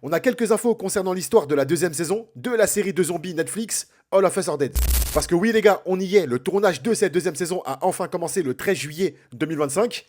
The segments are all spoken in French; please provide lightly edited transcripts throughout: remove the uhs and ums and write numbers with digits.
On a quelques infos concernant l'histoire de la deuxième saison de la série de zombies Netflix All of Us Are Dead. Parce que oui les gars, on y est, le tournage de cette deuxième saison a enfin commencé le 13 juillet 2025.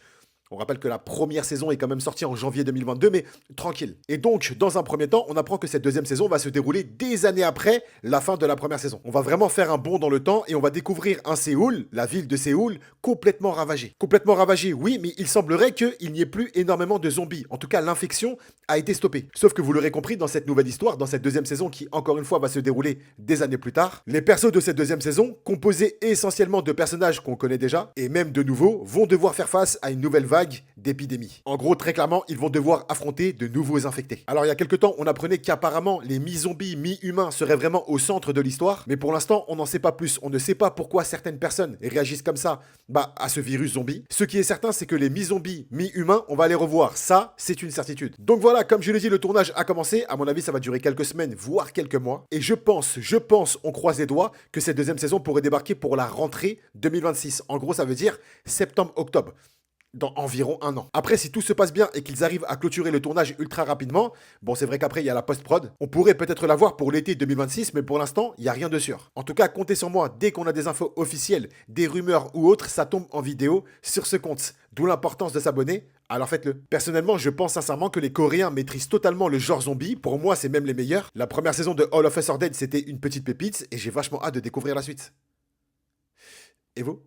On rappelle que la première saison est quand même sortie en janvier 2022, mais tranquille. Et donc, dans un premier temps, on apprend que cette deuxième saison va se dérouler des années après la fin de la première saison. On va vraiment faire un bond dans le temps et on va découvrir un Séoul, la ville de Séoul, complètement ravagée. Complètement ravagée, oui, mais il semblerait qu'il n'y ait plus énormément de zombies. En tout cas, l'infection a été stoppée. Sauf que vous l'aurez compris, dans cette nouvelle histoire, dans cette deuxième saison qui, encore une fois, va se dérouler des années plus tard, les persos de cette deuxième saison, composés essentiellement de personnages qu'on connaît déjà, et même de nouveaux, vont devoir faire face à une nouvelle vague d'épidémie. En gros, très clairement, ils vont devoir affronter de nouveaux infectés. Alors, il y a quelques temps, on apprenait qu'apparemment, les mi-zombies, mi-humains seraient vraiment au centre de l'histoire, mais pour l'instant, on n'en sait pas plus. On ne sait pas pourquoi certaines personnes réagissent comme ça à ce virus zombie. Ce qui est certain, c'est que les mi-zombies, mi-humains, on va les revoir. Ça, c'est une certitude. Donc voilà, comme je l'ai dit, le tournage a commencé. À mon avis, ça va durer quelques semaines, voire quelques mois. Et je pense, on croise les doigts, que cette deuxième saison pourrait débarquer pour la rentrée 2026. En gros, ça veut dire septembre-octobre. Dans environ un an. Après, si tout se passe bien et qu'ils arrivent à clôturer le tournage ultra rapidement, bon, c'est vrai qu'après, il y a la post-prod. On pourrait peut-être la voir pour l'été 2026, mais pour l'instant, il n'y a rien de sûr. En tout cas, comptez sur moi, dès qu'on a des infos officielles, des rumeurs ou autres, ça tombe en vidéo sur ce compte. D'où l'importance de s'abonner. Alors faites-le. Personnellement, je pense sincèrement que les Coréens maîtrisent totalement le genre zombie. Pour moi, c'est même les meilleurs. La première saison de All of Us Are Dead, c'était une petite pépite et j'ai vachement hâte de découvrir la suite. Et vous ?